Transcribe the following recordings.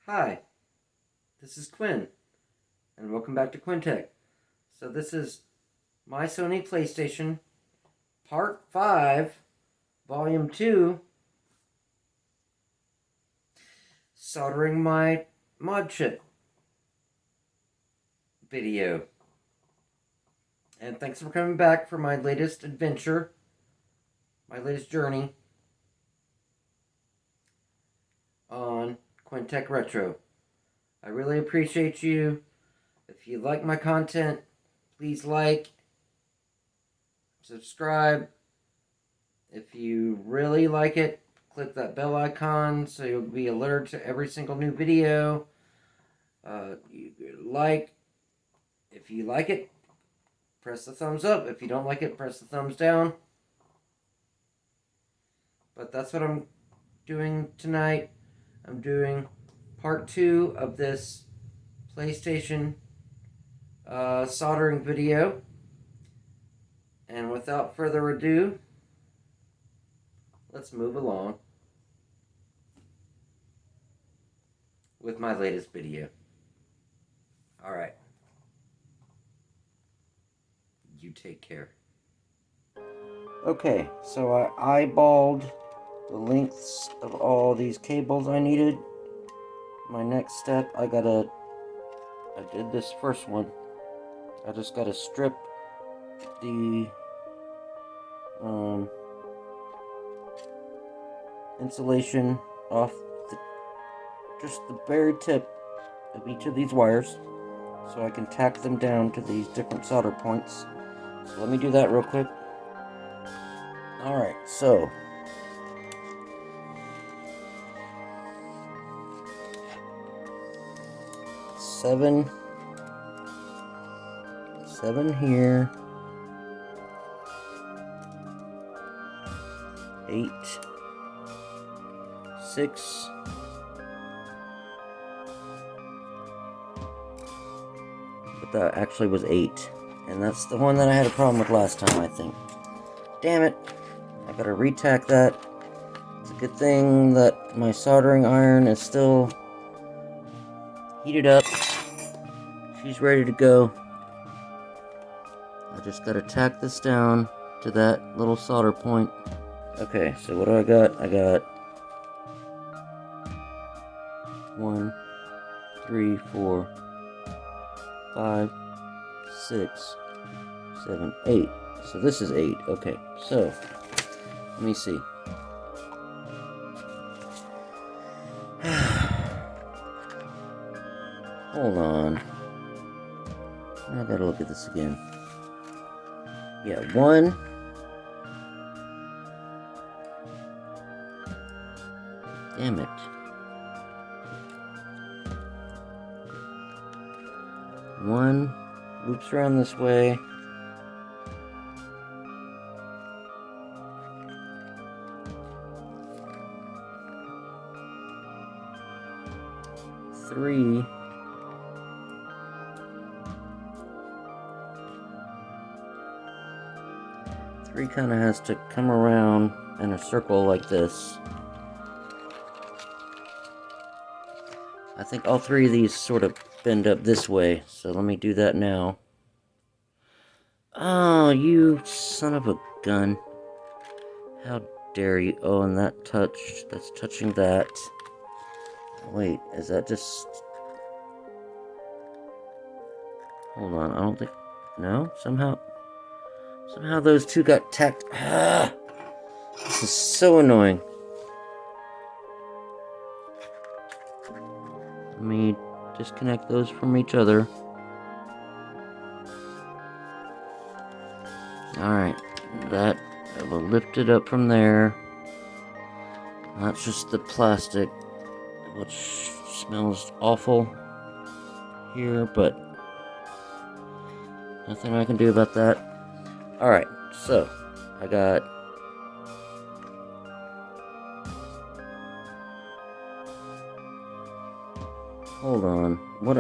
Hi, this is Quinn, and welcome back to Quintech. So this is my Sony PlayStation, Part 5, Volume 2, soldering my mod chip video. And thanks for coming back for my latest adventure, my latest journey on Quintech Retro. I really appreciate you. If you like my content, please like, subscribe. If you really like it, click that bell icon so you'll be alerted to every single new video. If you like it, press the thumbs up. If you don't like it, press the thumbs down. But that's what I'm doing tonight. I'm doing part 2 of this PlayStation soldering video. And without further ado, let's move along with my latest video. Alright. You take care. Okay, so I eyeballed the lengths of all these cables I needed. My next step, I did this first one. I just gotta strip the insulation off just the very tip of each of these wires so I can tack them down to these different solder points. So let me do that real quick. Alright, so seven here, 8, 6, but that actually was 8, and that's the one that I had a problem with last time, I think. Damn it, I gotta retack that. It's a good thing that my soldering iron is still heated up. She's ready to go. I just gotta tack this down to that little solder point. Okay, so what do I got? I got 1, 3, 4, 5, 6, 7, 8. So this is 8. Okay, so let me see. Hold on. I gotta look at this again. Yeah, 1. Damn it. 1 loops around this way. 3 kind of has to come around in a circle like this. I think all 3 of these sort of bend up this way, so let me do that now. Oh, you son of a gun. How dare you? Oh, and that's touching that. Wait, is that just... Hold on, I don't think... No? Somehow those 2 got tacked. Ah, this is so annoying. Let me disconnect those from each other. Alright, that I will lift it up from there. That's just the plastic, which smells awful here, but nothing I can do about that. Alright, so I got hold on. What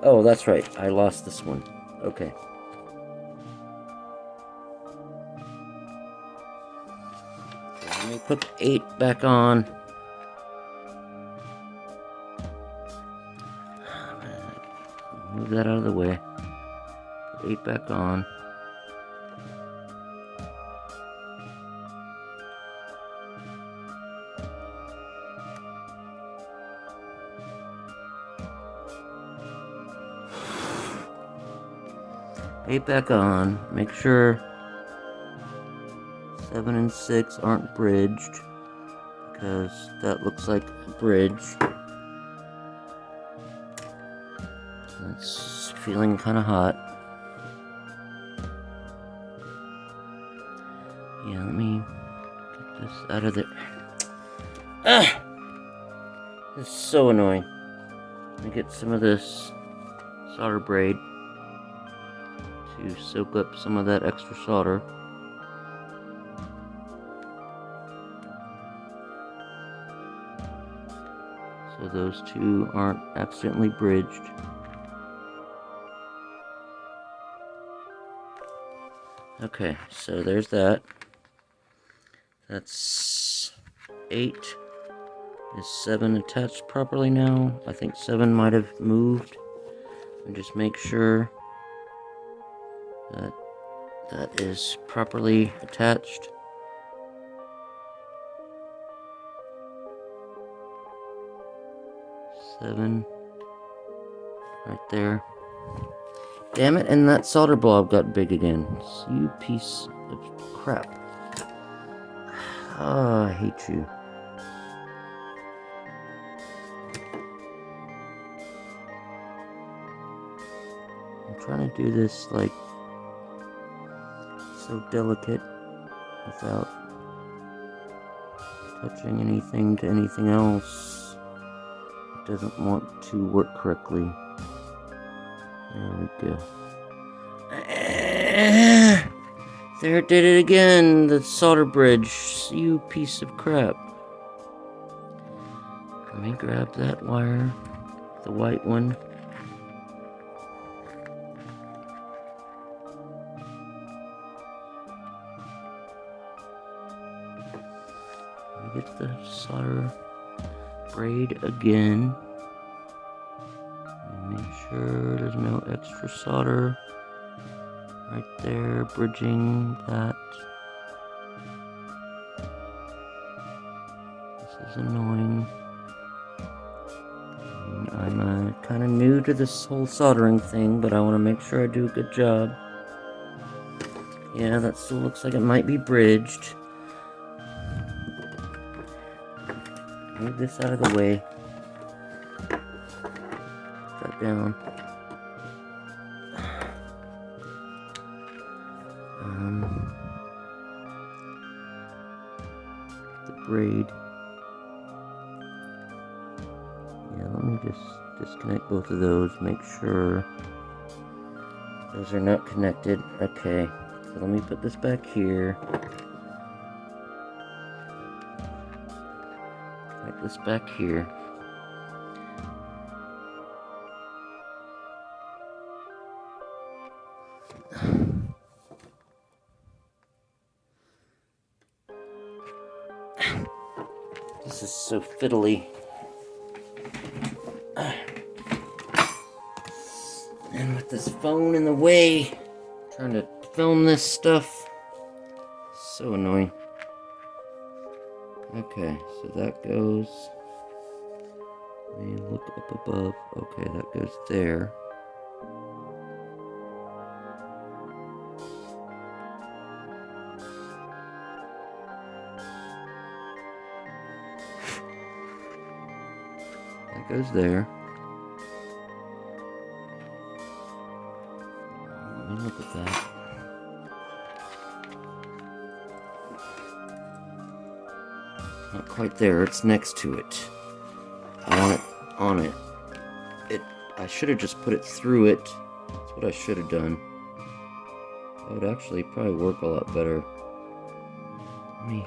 Oh, that's right. I lost this one. Okay. Let me put 8 back on. Move that out of the way. Put 8 back on. Eight back on. Make sure 7 and 6 aren't bridged, because that looks like a bridge. It's feeling kind of hot. Yeah, let me get this out of there. Ah! This is so annoying. Let me get some of this solder braid to soak up some of that extra solder. So those two aren't accidentally bridged. Okay, so there's that. That's 8. Is 7 attached properly now? I think 7 might have moved. And just make sure that that is properly attached. Seven. Right there. Damn it, and that solder blob got big again. You piece of crap. Oh, I hate you. I'm trying to do this, like, so delicate without touching anything to anything else. It doesn't want to work correctly. There we go. There it did it again, the solder bridge. You piece of crap. Let me grab that wire, the white one. Let me get the solder braid again. Make sure there's no extra solder right there, bridging that. This is annoying. I'm kind of new to this whole soldering thing, but I want to make sure I do a good job. Yeah, that still looks like it might be bridged. Move this out of the way. Put that down. The braid. Yeah, let me just disconnect both of those. Make sure those are not connected. Okay, so let me put this back here. Connect this back here. This is so fiddly. And with this phone in the way, trying to film this stuff, so annoying. Okay, so that goes, let me look up above. Okay, that goes there. That goes there. Let me look at that. Not quite there, it's next to it. I want it on it. I should have just put it through it. That's what I should have done. That would actually probably work a lot better. Let me...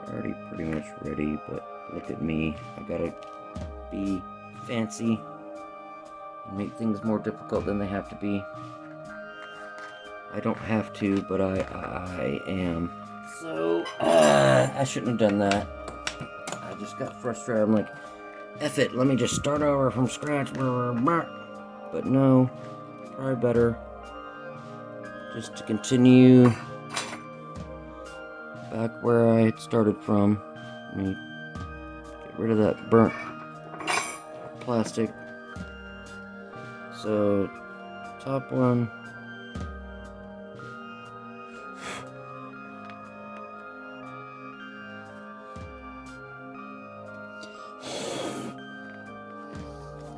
already pretty much ready, but Look at me. I gotta be fancy and make things more difficult than they have to be. I don't have to, but I am. So, I shouldn't have done that. I just got frustrated. I'm like, F it, let me just start over from scratch. But no, probably better just to continue back where I had started from. Let me get rid of that burnt plastic. So, top one.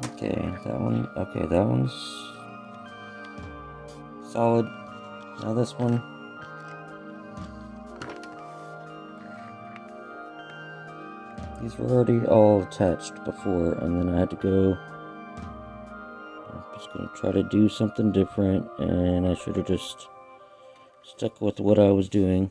Okay, that one. Okay, that one's solid. Now this one. These were already all attached before, and then I had to go. I'm just gonna try to do something different, and I should have just stuck with what I was doing.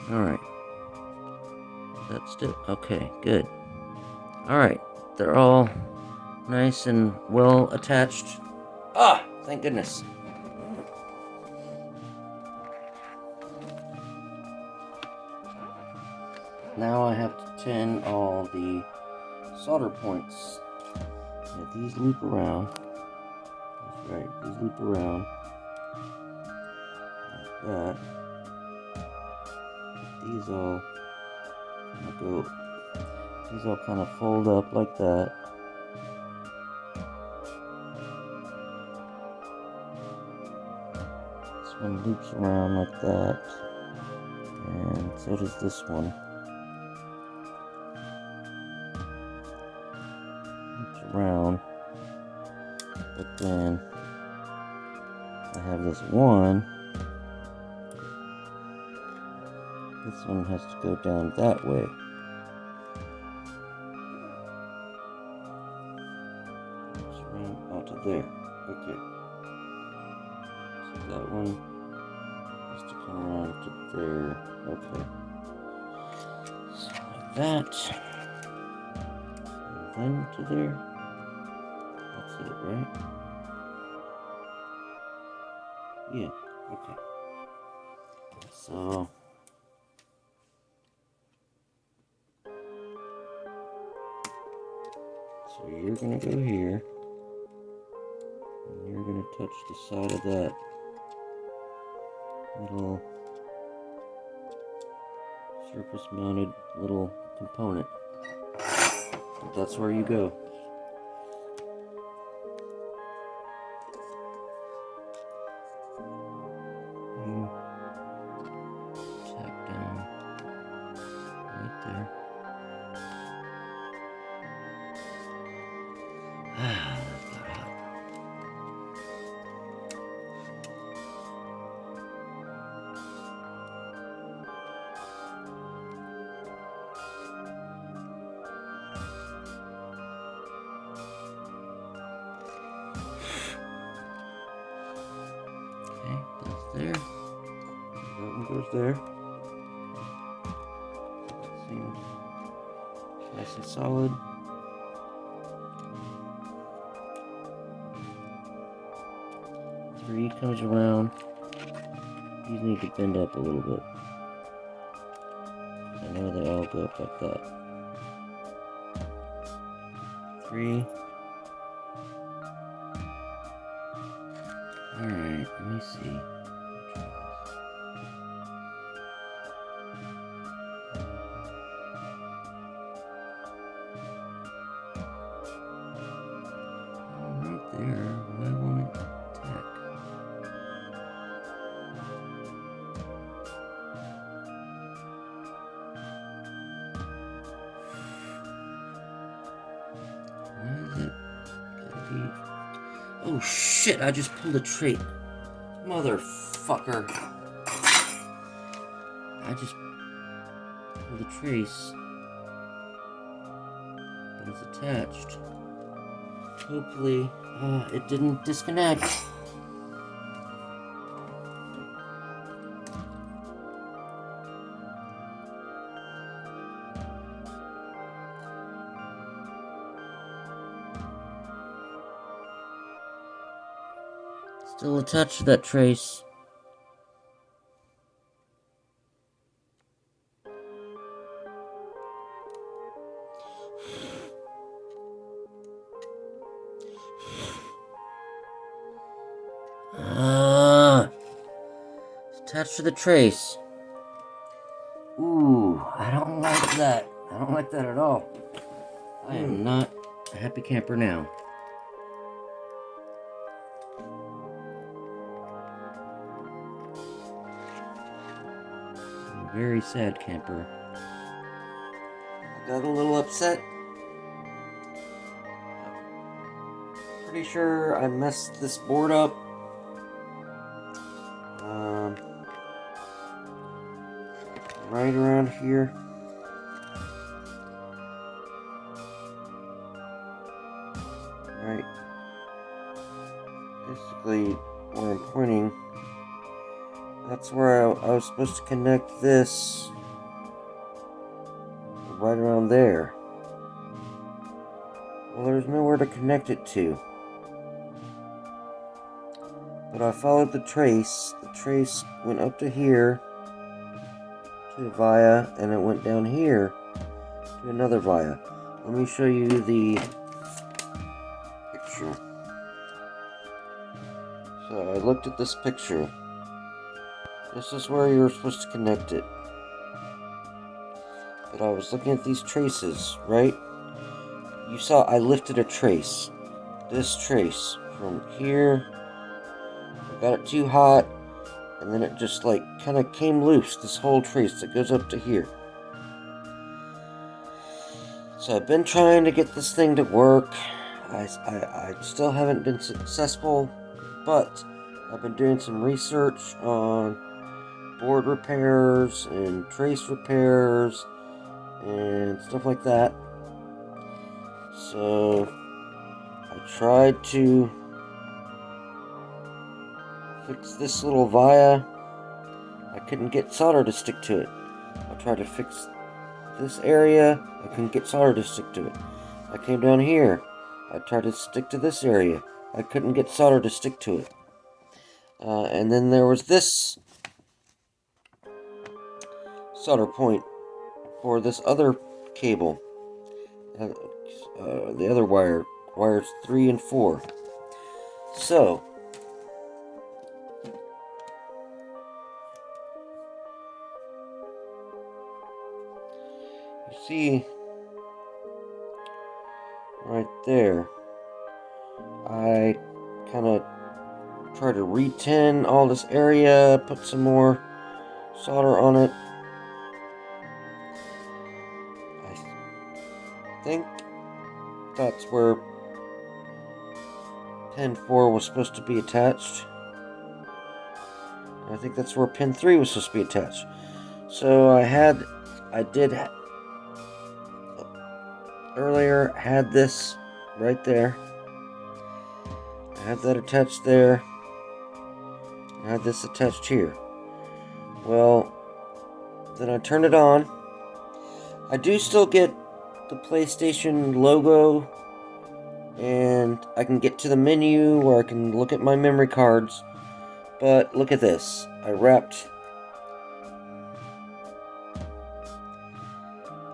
Alright. That's still okay, good. Alright, they're all nice and well attached. Ah, thank goodness. Now I have to tin all the solder points. Yeah, these loop around. That's right, these loop around. Like that. These all kind of fold up like that. This one loops around like that. And so does this one. Loops around. But then I have this one. This one has to go down that way. Just around out to there. Okay. So that one has to come around to there. Okay. So like that. And then to there. That's it, right? Yeah. Okay. So you're gonna go here, and you're gonna touch the side of that little surface mounted little component. But that's where you go. You tap down right there. Ah, that got hot. Okay, that's there. That one goes there. That seems nice and solid. Three comes around. These need to bend up a little bit. I know they all go up like that. 3 Alright, let me see. Right there, why won't it attack? Why is it gotta be... Oh shit, I just pulled a trait. Motherfucker. I just pulled a trace. But it's attached. Hopefully, it didn't disconnect. Still attached to that trace. It's attached to the trace. Ooh, I don't like that. I don't like that at all. I am not a happy camper now. I'm a very sad camper. I got a little upset. Pretty sure I messed this board up. Right around here. Right. Basically, where I'm pointing, that's where I was supposed to connect this. Right around there. Well, there's nowhere to connect it to. But I followed the trace. The trace went up to here, to a via, and it went down here to another via. Let me show you the picture. So I looked at this picture. This is where you were supposed to connect it. But I was looking at these traces, right? You saw I lifted a trace. This trace from here. I got it too hot, and then it just like kind of came loose. This whole trace that goes up to here. So I've been trying to get this thing to work. I still haven't been successful, but I've been doing some research on board repairs and trace repairs and stuff like that. So I tried to fix this little via. I couldn't get solder to stick to it. I tried to fix this area. I couldn't get solder to stick to it. I came down here. I tried to stick to this area. I couldn't get solder to stick to it. And then there was this solder point for this other cable. The other wires 3 and 4. So you see right there, I kind of try to re-tin all this area, put some more solder on it. I think that's where pin 4 was supposed to be attached. I think that's where pin 3 was supposed to be attached. So I did earlier had this right there. I had that attached there. I had this attached here. Well, then I turned it on. I do still get the PlayStation logo, and I can get to the menu where I can look at my memory cards. But look at this. I wrapped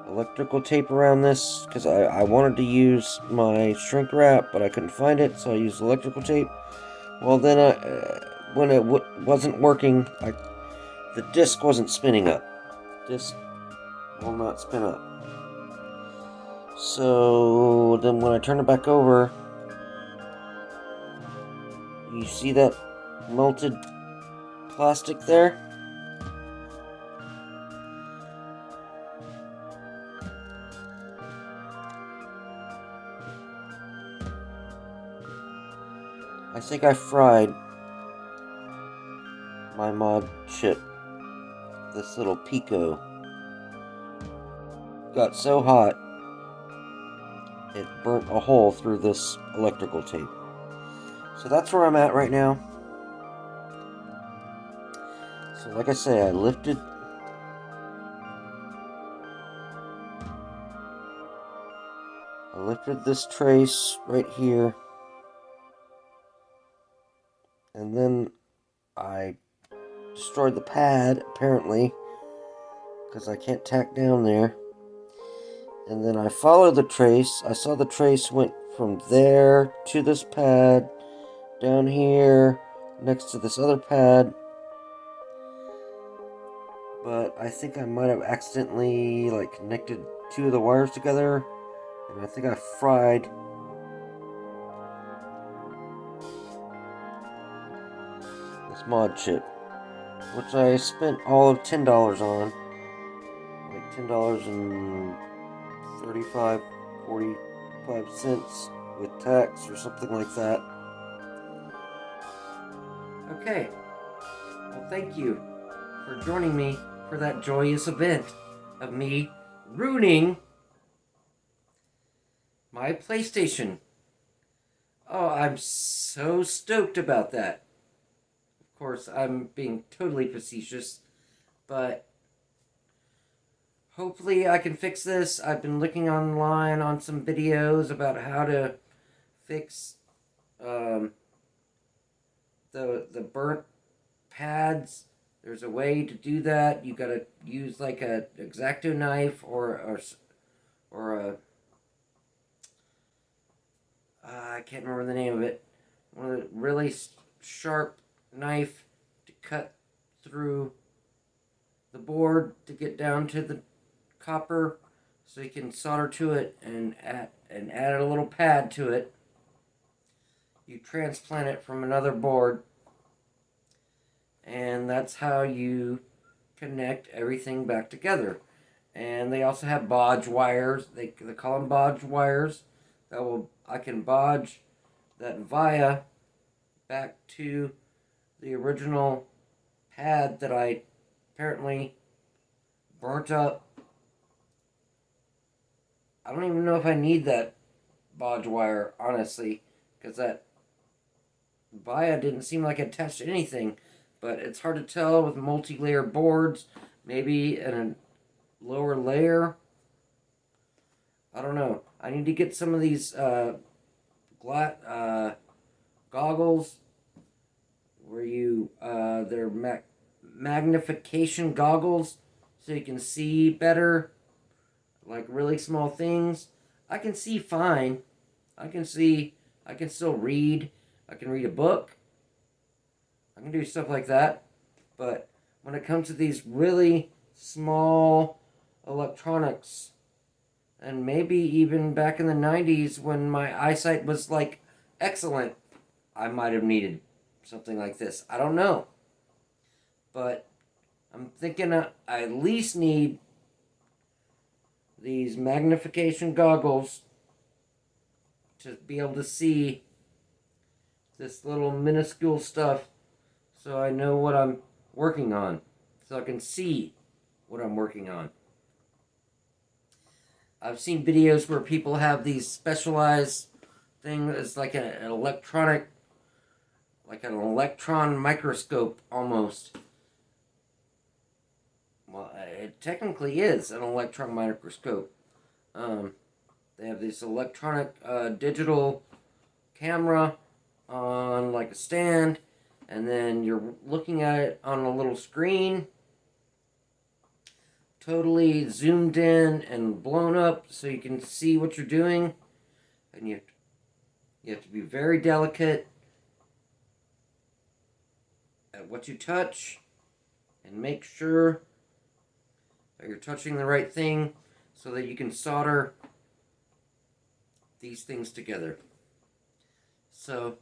electrical tape around this because I wanted to use my shrink wrap, but I couldn't find it, so I used electrical tape. Well, then, when it wasn't working, the disc wasn't spinning up. Disc will not spin up. So then when I turn it back over, you see that melted plastic there? I think I fried my mod chip. This little Pico got so hot it burnt a hole through this electrical tape. So that's where I'm at right now. So like I say, I lifted this trace right here, and then I destroyed the pad, apparently, because I can't tack down there. And then I followed the trace. I saw the trace went from there to this pad, down here, next to this other pad. But I think I might have accidentally, connected two of the wires together. And I think I fried this mod chip, which I spent all of $10 on. Like $10.35-45 with tax or something like that. Okay. Well, thank you for joining me for that joyous event of me ruining my PlayStation. Oh, I'm so stoked about that. Of course, I'm being totally facetious, but hopefully I can fix this. I've been looking online on some videos about how to fix the burnt pads. There's a way to do that. You gotta use like a X-Acto knife or a I can't remember the name of it. One of the really sharp knife to cut through the board to get down to the copper, so you can solder to it and add a little pad to it. You transplant it from another board, and that's how you connect everything back together. And they also have bodge wires. They call them bodge wires. I can bodge that via back to the original pad that I apparently burnt up. I don't even know if I need that bodge wire, honestly, because that via didn't seem like it attached to anything. But it's hard to tell with multi-layer boards. Maybe in a lower layer. I don't know. I need to get some of these goggles where they're magnification goggles, so you can see better, like really small things. I can see fine. I can still read. I can read a book. I can do stuff like that. But when it comes to these really small electronics, and maybe even back in the 90s when my eyesight was like excellent, I might have needed something like this. I don't know. But I'm thinking I at least need these magnification goggles to be able to see this little minuscule stuff, so I know what I'm working on, so I can see what I'm working on. I've seen videos where people have these specialized things. It's like an electron microscope almost. Well, it technically is an electron microscope. They have this electronic digital camera on like a stand, and then you're looking at it on a little screen, totally zoomed in and blown up so you can see what you're doing. And you have to be very delicate at what you touch and make sure that you're touching the right thing so that you can solder these things together. So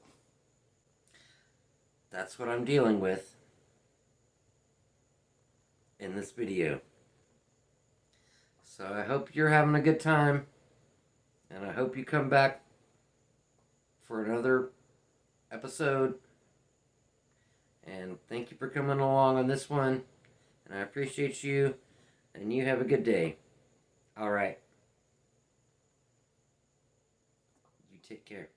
that's what I'm dealing with in this video. So I hope you're having a good time, and I hope you come back for another episode. And thank you for coming along on this one, and I appreciate you, and you have a good day. All right. You take care.